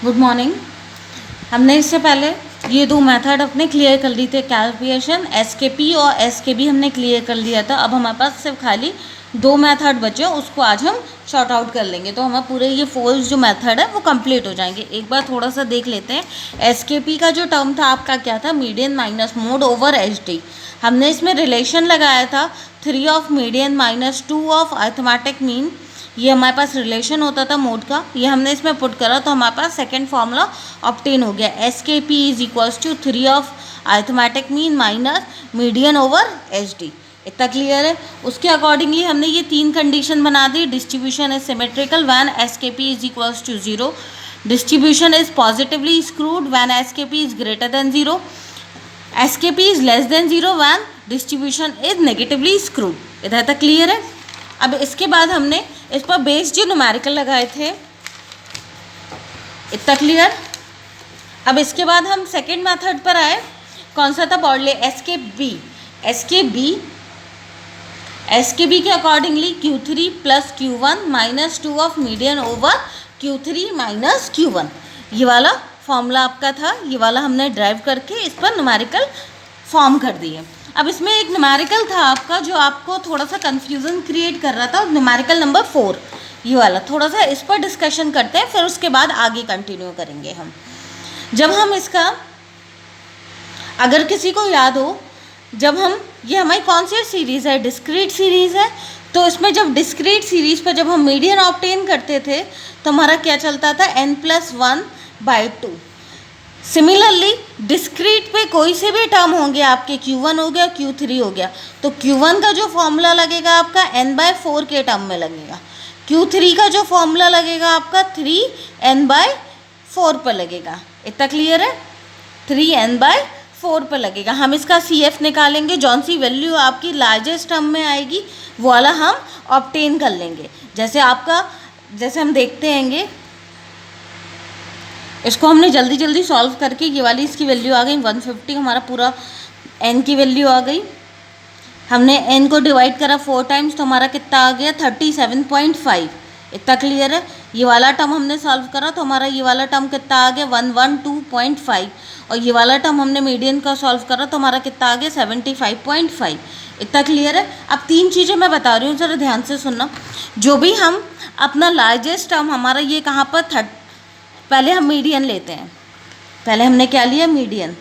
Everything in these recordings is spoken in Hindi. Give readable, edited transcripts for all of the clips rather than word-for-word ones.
Good morning. हमने इससे पहले ये दो मेथड अपने क्लियर कर ली थे, कैलकुलेशन एसकेपी और एसकेबी हमने क्लियर कर लिया था। अब हमारे पास सिर्फ खाली दो मेथड बचे, उसको आज हम शॉर्ट आउट कर लेंगे, तो हमारे पूरे ये फोर जो मेथड है वो कंप्लीट हो जाएंगे। एक बार थोड़ा सा देख लेते हैं। एसकेपी का जो टर्म था आपका क्या था, median minus mode over HD. हमने इसमें रिलेशन लगाया था 3 of median minus 2 of arithmetic mean. ये हमारे पास रिलेशन होता था मोड का, ये हमने इसमें पुट करा तो हमारे पास सेकेंड फॉर्मूला ऑब्टेन हो गया। S K P is equals to 3 of arithmetic mean minus median over H D. इतना क्लियर है। उसके अकॉर्डिंगली हमने ये तीन कंडीशन बना दी। Distribution is symmetrical when S K P is equals to 0। Distribution is positively skewed when S K P is greater than 0। S K P is less than 0 when distribution is negatively skewed. इधर तक क्लियर है। अब इसके बाद हमने इस पर बेस जो न्यूमेरिकल लगाए थे, इतना क्लियर। अब इसके बाद हम सेकेंड मेथड पर आए। कौन सा था, बॉर्डले एस के बी के accordingly Q3 plus Q1 minus 2 of median over Q3 minus Q1। ये वाला फॉर्मूला आपका था, ये वाला हमने ड्राइव करके इस पर न्यूमेरिकल फॉर्म कर दिए। अब इसमें एक न्यूमेरिकल था आपका जो आपको थोड़ा सा कंफ्यूजन क्रिएट कर रहा था, न्यूमेरिकल नंबर 4, ये वाला। थोड़ा सा इस पर डिस्कशन करते हैं, फिर उसके बाद आगे कंटिन्यू करेंगे हम। जब हम इसका, अगर किसी को याद हो, जब हम, ये हमारी कौन सी सीरीज़ है, डिस्क्रीट सीरीज़ है। तो इसमें जब डिस्क्रीट सीरीज़ पर जब हम मीडियन ऑब्टेन करते थे तो हमारा क्या चलता था, n+1/2। सिमिलरली डिस्क्रीट पे कोई से भी टर्म होंगे आपके, Q1 हो गया, Q3 हो गया, तो Q1 का जो फॉर्मूला लगेगा आपका n/4 के टर्म में लगेगा। Q3 का जो फॉर्मूला लगेगा आपका 3n/4 पर लगेगा। इतना क्लियर है। 3n/4 पर लगेगा। हम इसका CF निकालेंगे, जौन सी वैल्यू आपकी लार्जेस्ट टर्म में आएगी वो वाला हम ऑब्टेन कर लेंगे। जैसे आपका, जैसे हम देखते हैंगे, इसको हमने जल्दी जल्दी सॉल्व करके ये वाली इसकी वैल्यू आ गई 150, हमारा पूरा n की वैल्यू आ गई। हमने n को डिवाइड करा 4 टाइम्स तो हमारा कितना आ गया, 37.5। इतना क्लियर है। ये वाला टर्म हमने सॉल्व करा तो हमारा ये वाला टर्म कितना आ गया, 112.5। और ये वाला टर्म हमने मीडियन का सॉल्व करा तो हमारा कितना आ गया, 75.5। इतना क्लियर है। अब तीन चीज़ें मैं बता रही हूँ, ज़रा ध्यान से सुनना। जो भी हम अपना लार्जेस्ट टर्म हमारा ये कहाँ पर, पहले हम मीडियन लेते हैं। पहले हमने क्या लिया, मीडियन।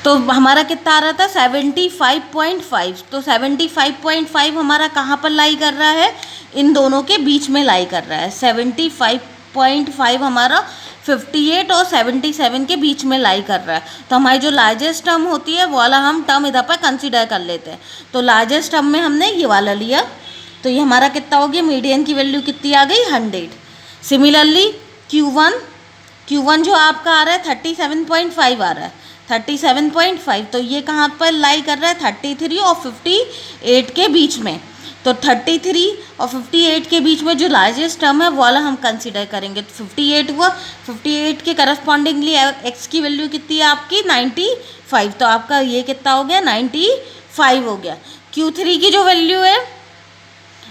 तो हमारा कितना आ रहा था, 75.5। तो 75.5 हमारा कहाँ पर लाई कर रहा है, इन दोनों के बीच में लाई कर रहा है। 75.5 हमारा 58 और 77 के बीच में लाई कर रहा है। तो हमारी जो लार्जेस्ट टर्म होती है वो वाला हम टर्म इधर पर कंसिडर कर लेते हैं। तो लार्जेस्ट टर्म में हमने ये वाला लिया, तो ये हमारा कितना हो गया, मीडियन की वैल्यू कितनी आ गई, 100। सिमिलरली Q1 जो आपका आ रहा है 37.5 आ रहा है, 37.5। तो ये कहाँ पर लाई कर रहा है, 33 और 58 के बीच में। तो 33 और 58 के बीच में जो लार्जेस्ट टर्म है वो वाला हम कंसिडर करेंगे। तो 58 हुआ, 58 के करस्पॉन्डिंगली x की वैल्यू कितनी है आपकी, 95। तो आपका ये कितना हो गया, 95 हो गया। Q3 की जो वैल्यू है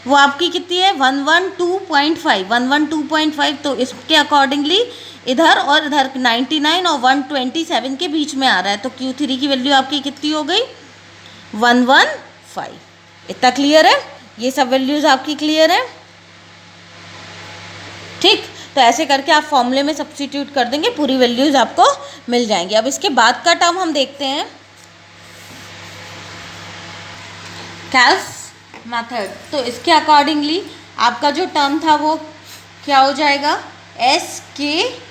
वो आपकी कितनी है, 112.5। तो इसके अकॉर्डिंगली इधर और इधर 99 और 127 के बीच में आ रहा है। तो Q3 की वैल्यू आपकी कितनी हो गई, 115। इतना क्लियर है। ये सब वैल्यूज़ आपकी क्लियर है, ठीक। तो ऐसे करके आप फॉर्मूले में सब्स्टिट्यूट कर देंगे, पूरी वैल्यूज़ आपको मिल जाएंगी। अब इसके बाद का टर्म हम देखते हैं, कैल्स मेथड। तो इसके अकॉर्डिंगली आपका जो टर्म था वो क्या हो जाएगा, एस के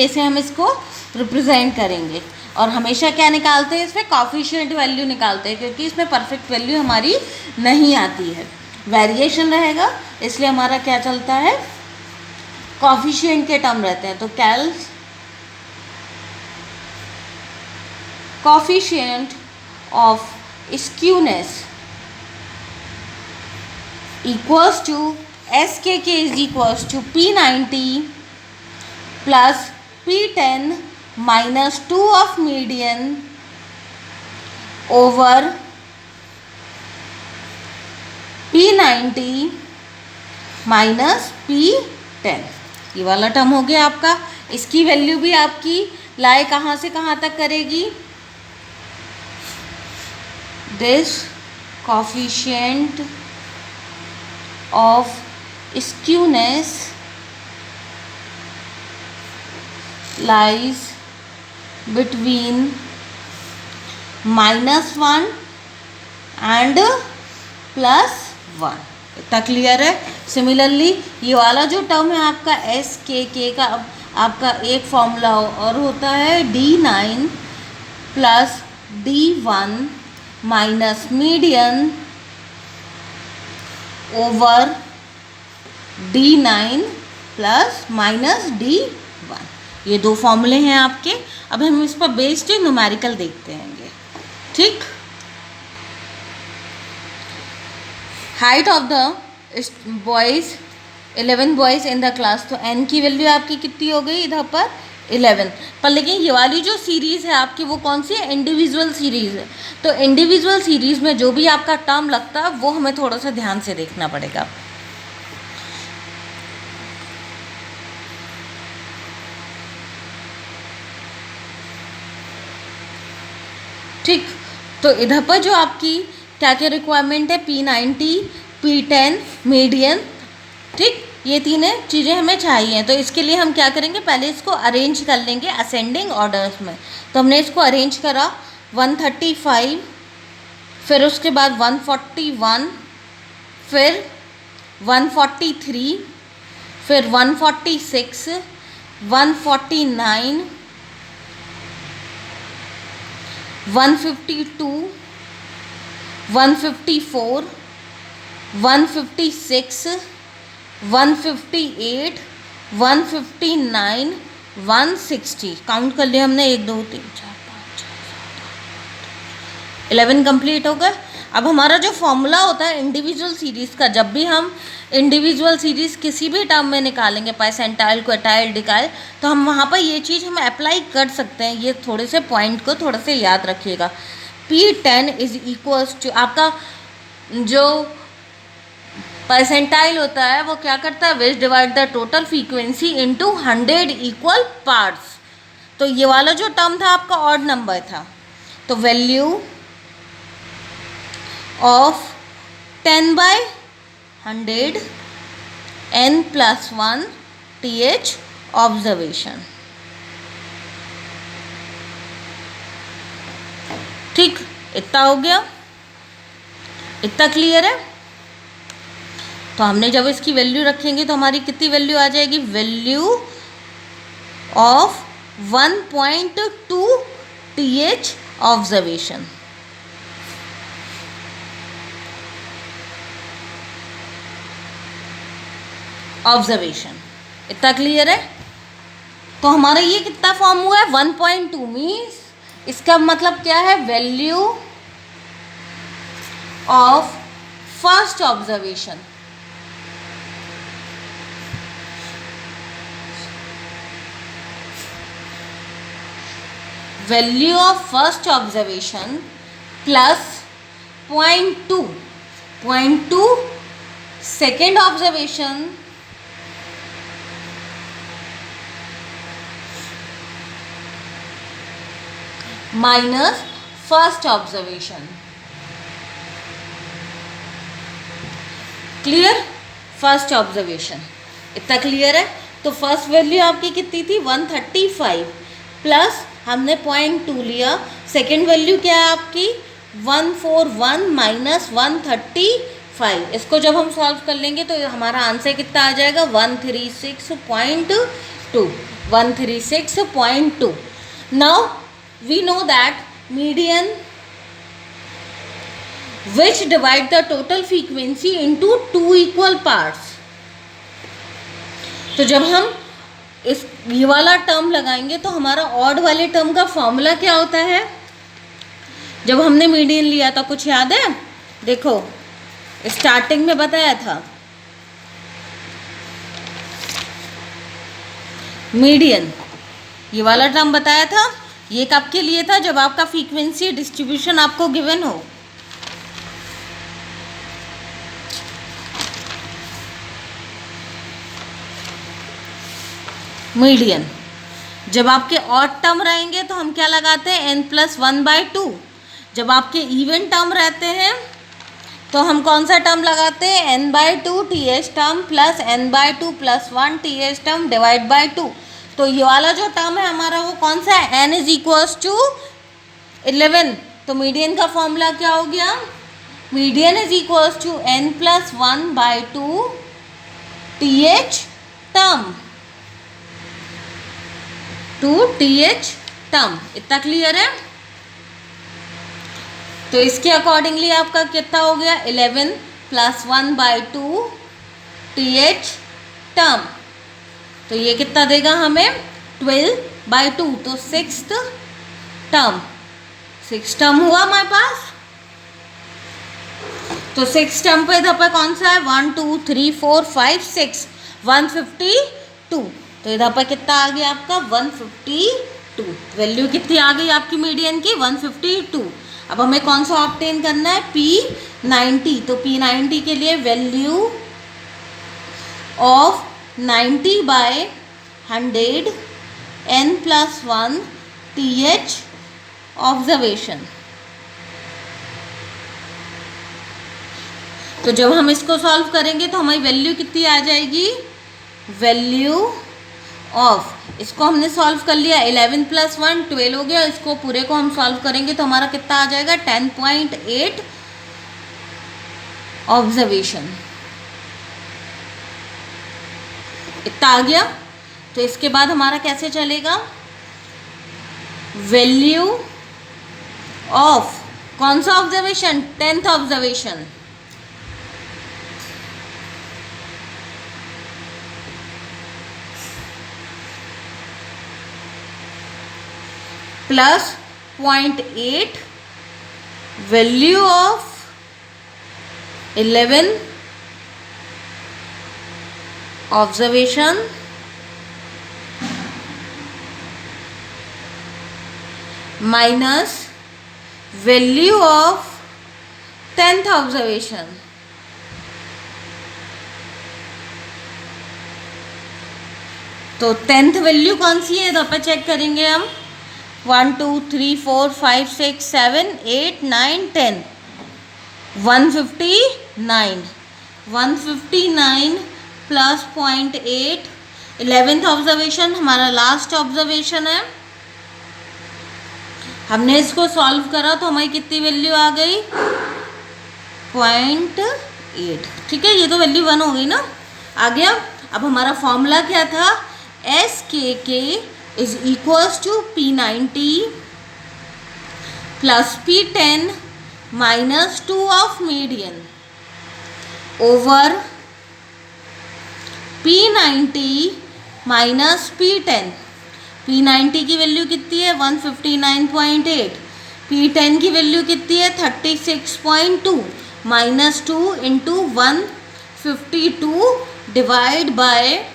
से हम इसको रिप्रेजेंट करेंगे। और हमेशा क्या निकालते हैं, इसमें कॉफिशिएंट वैल्यू निकालते हैं, क्योंकि इसमें परफेक्ट वैल्यू हमारी नहीं आती है, वेरिएशन रहेगा, इसलिए हमारा क्या चलता है, कॉफिशिएंट के टर्म रहते हैं। तो कैल्स coefficient of skewness equals to SKK is equals to P90 plus P10 minus 2 of median over P90 minus P10, ये वाला टर्म हो गया आपका। इसकी वैल्यू भी आपकी लाई कहाँ से कहाँ तक करेगी, this coefficient of skewness lies between -1 and +1। इतना क्लियर है। सिमिलरली ये वाला जो टर्म है आपका एस के का आपका एक फॉर्मूला और होता है D9 plus D1 minus median over D9 plus minus D1। ये दो फॉर्मूले हैं आपके। अब हम इस पर बेस्ड न्यूमेरिकल देखते हैं। ठीक, height of the boys 11 boys in the class, तो n की वैल्यू आपकी कितनी हो गई इधर पर 11 पर। लेकिन ये वाली जो सीरीज़ है आपकी वो कौन सी है, इंडिविजुअल सीरीज़ है। तो इंडिविजुअल सीरीज़ में जो भी आपका टर्म लगता है वो हमें थोड़ा सा ध्यान से देखना पड़ेगा। ठीक, तो इधर पर जो आपकी क्या क्या रिक्वायरमेंट है, P90 P10 मीडियन। ठीक, ये तीन चीज़ें हमें चाहिए। तो इसके लिए हम क्या करेंगे, पहले इसको अरेंज कर लेंगे असेंडिंग ऑर्डर्स में। तो हमने इसको अरेंज करा 135, फिर उसके बाद 141, फिर 143, फिर 146, 149, 152, 154, 156, 158, 159, 160 काउंट कर लिया हमने, 1 2 3 4 5 6 7 11 कंप्लीट हो गए। अब हमारा जो फॉर्मूला होता है इंडिविजुअल सीरीज़ का, जब भी हम इंडिविजुअल सीरीज़ किसी भी टर्म में निकालेंगे, परसेंटाइल, क्वार्टाइल, डिकाइल, तो हम वहाँ पर ये चीज़ हम अप्लाई कर सकते हैं। ये थोड़े से पॉइंट को थोड़ा से याद रखिएगा। P10 इज इक्वल्स टू आपका जो परसेंटाइल होता है वो क्या करता है, विच divide the total frequency into 100 equal parts. तो ये वाला जो टर्म था आपका ऑड नंबर था, तो value of 10/100 n+1 th observation. ठीक, इतना हो गया, इतना क्लियर है। तो हमने जब इसकी वैल्यू रखेंगे तो हमारी कितनी वैल्यू आ जाएगी, value of 1.2 th observation. Observation, इतना क्लियर है। तो हमारा ये कितना फॉर्म हुआ है, 1.2 मीन्स इसका मतलब क्या है, value of first observation. Value of first observation plus 0.2 second observation minus first observation. Clear, first observation इतना क्लियर है। तो फर्स्ट वैल्यू आपकी कितनी थी, 135 प्लस हमने 0.2 लिया। सेकेंड वैल्यू क्या है आपकी, 141 माइनस 135। इसको जब हम सॉल्व कर लेंगे तो हमारा आंसर कितना आ जाएगा, 136.2 136.2। Now we know that median which divide the total frequency into 2 equal parts। तो जब हम इस ये वाला टर्म लगाएंगे तो हमारा ऑड वाले टर्म का फॉर्मूला क्या होता है, जब हमने मीडियन लिया था, कुछ याद है, देखो स्टार्टिंग में बताया था मीडियन, ये वाला टर्म बताया था। ये कब के लिए था, जब आपका फ्रीक्वेंसी डिस्ट्रीब्यूशन आपको गिवन हो। मीडियन। जब आपके ऑड टर्म रहेंगे तो हम क्या लगाते हैं, n+1/2। जब आपके इवन टर्म रहते हैं तो हम कौन सा टर्म लगाते हैं, n/2 TH term plus n/2 + 1 TH term divide by 2। तो ये वाला जो टर्म है हमारा वो कौन सा है, n = 11। तो मीडियन का फॉर्मूला क्या हो गया, median = n+1/2 TH term, 2 TH term. इतना क्लियर है। तो इसके अकॉर्डिंगली आपका कितना हो गया, 11 + 1/2 TH टर्म। तो ये कितना देगा हमें, 12/2। तो 6th टर्म, 6 टर्म हुआ हमारे पास। तो 6 टर्म पे इधर पे कौन सा है, 1 2 3 4 5 6, 152। तो इधर पर कितना आ गया आपका, 152। वैल्यू कितनी आ गई आपकी मीडियन की, 152। अब हमें कौन सा ऑब्टेन करना है, P90। तो P90 के लिए value of 90/100 n+1 TH observation. तो जब हम इसको सॉल्व करेंगे तो हमारी वैल्यू कितनी आ जाएगी, वैल्यू ऑफ, इसको हमने सॉल्व कर लिया, 11 + 1 12 हो गया। इसको पूरे को हम सॉल्व करेंगे तो हमारा कितना आ जाएगा, 10.8 ऑब्जर्वेशन। इतना आ गया। तो इसके बाद हमारा कैसे चलेगा, वैल्यू ऑफ कौन सा observation, 10th observation, plus 0.8 value of 11 observation minus value of 10th observation. तो 10th वैल्यू कौन सी है, इधर पर चेक करेंगे हम, 1 2 3 4 5 6 7 8 9 10, 159 प्लस 0.8, 11th ऑब्जर्वेशन हमारा लास्ट ऑब्जर्वेशन है। हमने इसको सॉल्व करा तो हमारी कितनी वैल्यू आ गई, 0.8। ठीक है, ये तो वैल्यू 1 हो गई ना, आ गया। अब हमारा फॉर्मूला क्या था, SKK = P90 + P10 - 2 of median over P90 - P10। P90 की वैल्यू कितनी है, 159.8। P10 की वैल्यू कितनी है, 36.2 - 2 × 152 डिवाइड बाय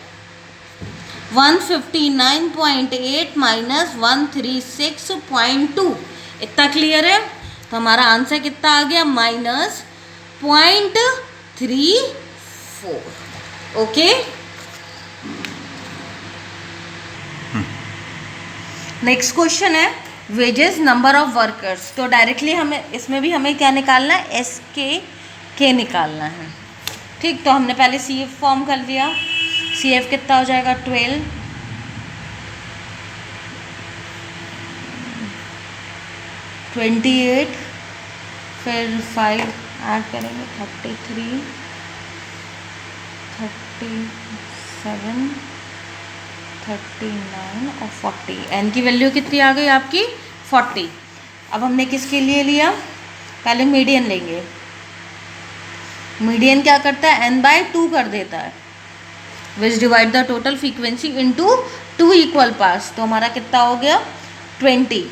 159.8 - 136.2। इतना क्लियर है। तो हमारा आंसर कितना आ गया, -0.34। ओके, नेक्स्ट क्वेश्चन है वेजेस नंबर ऑफ वर्कर्स। तो डायरेक्टली हमें इसमें भी हमें क्या निकालना है, SKK निकालना है। ठीक, तो हमने पहले CF फॉर्म कर लिया। CF कितना हो जाएगा, 12 28, फिर 5 ऐड करेंगे, 33 37 39 और 40। n की वैल्यू कितनी आ गई आपकी, 40। अब हमने किसके लिए लिया, पहले मीडियन लेंगे। मीडियन क्या करता है, n/2 कर देता है, विच divide the total frequency into 2 equal parts. तो हमारा कितना हो गया, 20।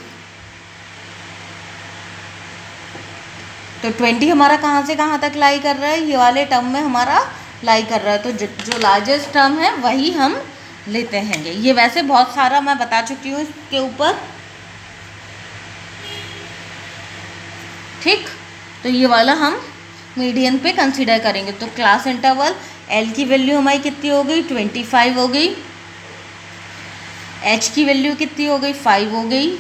तो 20 हमारा कहाँ से कहाँ तक लाई कर रहा है, ये वाले टर्म में हमारा लाई कर रहा है। तो जो लार्जेस्ट टर्म है वही हम लेते हैं। ये वैसे बहुत सारा मैं बता चुकी हूँ इसके ऊपर। ठीक, तो ये वाला हम मीडियन पे कंसीडर करेंगे। तो क्लास इंटरवल L की वैल्यू हमारी कितनी हो गई, 25 हो गई। एच की वैल्यू कितनी हो गई 5 हो गई,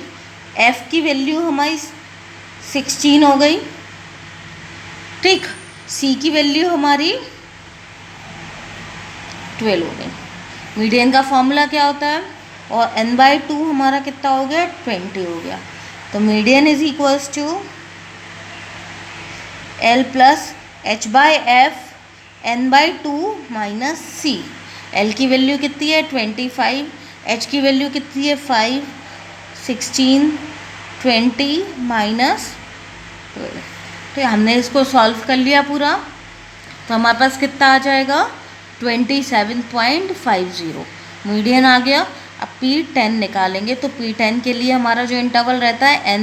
एफ की वैल्यू हमारी 16 हो गई, ठीक। सी की वैल्यू हमारी 12 हो गई। मीडियन का फॉर्मूला क्या होता है, और n/2 हमारा कितना हो गया 20 हो गया। तो median is equals to L plus H/F n/2 minus C. L की वैल्यू कितनी है 25, H की वैल्यू कितनी है 5, 16, 20 माइनस 12। तो हमने इसको सॉल्व कर लिया पूरा, तो हमारे पास कितना आ जाएगा 27.50। मीडियन आ गया। अब P10 निकालेंगे, तो P10 के लिए हमारा जो इंटरवल रहता है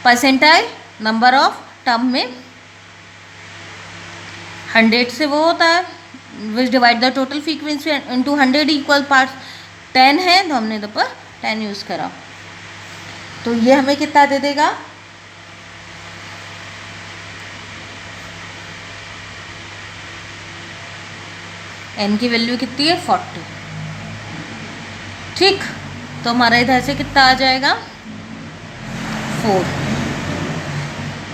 परसेंटाइल नंबर ऑफ टर्म में 100 से वो होता है, विच divide the total frequency into 100 equal parts. 10 है तो हमने तो पर 10 यूज़ करा, तो ये हमें कितना दे देगा, n की वैल्यू कितनी है 40, ठीक। तो हमारा इधर से कितना आ जाएगा 4।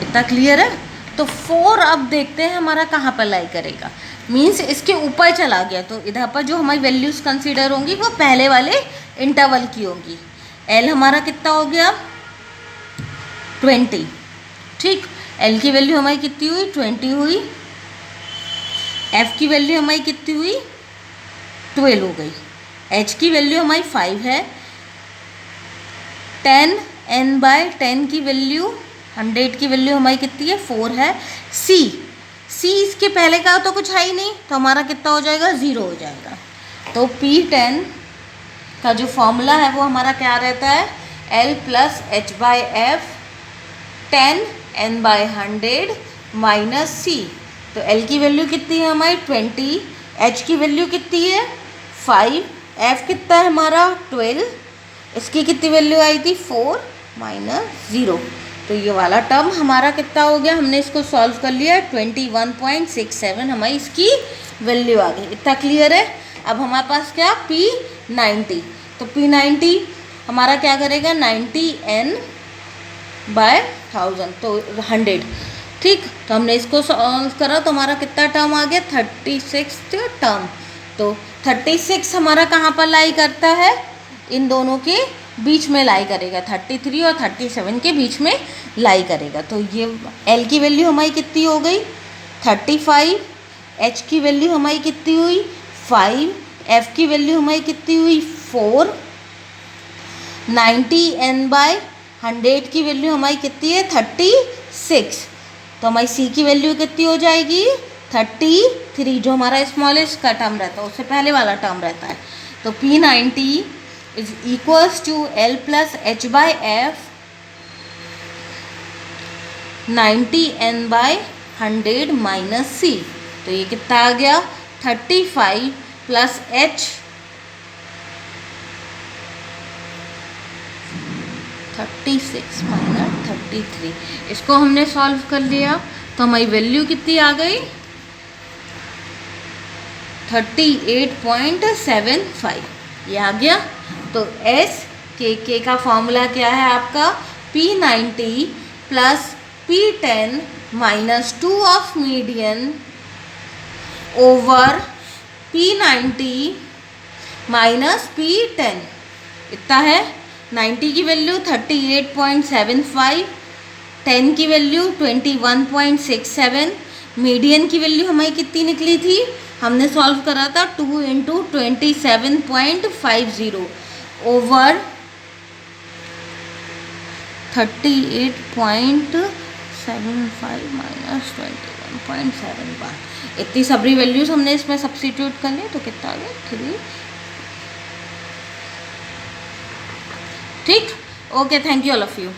इतना क्लियर है। तो 4 अब देखते हैं हमारा कहाँ पर लाई करेगा, मीन्स इसके ऊपर चला गया, तो इधर पर जो हमारी वैल्यूज़ कंसीडर होंगी वो पहले वाले इंटरवल की होंगी। L हमारा कितना हो गया 20, ठीक। L की वैल्यू हमारी कितनी हुई 20 हुई, F की वैल्यू हमारी कितनी हुई 12 हो गई, H की वैल्यू हमारी 5 है, 10 n/10 की वैल्यू 100 की वैल्यू हमारी कितनी है 4 है। C इसके पहले का तो कुछ है ही नहीं, तो हमारा कितना हो जाएगा 0 हो जाएगा। तो P10 का जो फॉर्मूला है वो हमारा क्या रहता है, L plus H/F 10 n/100 minus C। तो L की वैल्यू कितनी है हमारी 20, H की वैल्यू कितनी है 5, F कितना है हमारा 12, इसकी कितनी वैल्यू आई थी 4 माइनस 0। तो ये वाला टर्म हमारा कितना हो गया, हमने इसको सॉल्व कर लिया, 21.67 हमारी इसकी वैल्यू आ गई। इतना क्लियर है। अब हमारे पास क्या P90, तो P90 हमारा क्या करेगा 90n/1000, तो 100, ठीक। तो हमने इसको सॉल्व करा तो हमारा कितना टर्म आ गया 36 टर्म। तो 36 हमारा कहाँ पर लाई करता है, इन दोनों के बीच में लाई करेगा, 33 और 37 के बीच में लाई करेगा। तो ये L की वैल्यू हमारी कितनी हो गई 35, H की वैल्यू हमारी कितनी हुई 5, F की वैल्यू हमारी कितनी हुई 4, 90n/100 की वैल्यू हमारी कितनी है 36। तो हमारी C की वैल्यू कितनी हो जाएगी 33, जो हमारा स्मॉलेस्ट का टर्म रहता है, उससे पहले वाला टर्म रहता है। तो P90 is equals to L plus H/F 90n/100 minus C। तो ये कितना आ गया 35 प्लस H 36 माइनस 33, इसको हमने सॉल्व कर लिया, तो हमारी वैल्यू कितनी आ गई 38.75, ये आ गया। तो SKK का फॉर्मूला क्या है आपका P90 plus P10 minus 2 of median over P90 minus P10, इतना है। 90 की वैल्यू 38.75, 10 की वैल्यू 21.67, मीडियन की वैल्यू हमारी कितनी निकली थी, हमने सॉल्व करा था 2 × 27.50 ओवर 38.75 माइनस 21.71, इतनी सारी वैल्यूज़ हमने इसमें सब्स्टिट्यूट कर ली, तो कितना आ गया 3, ठीक। Okay, thank you all of you.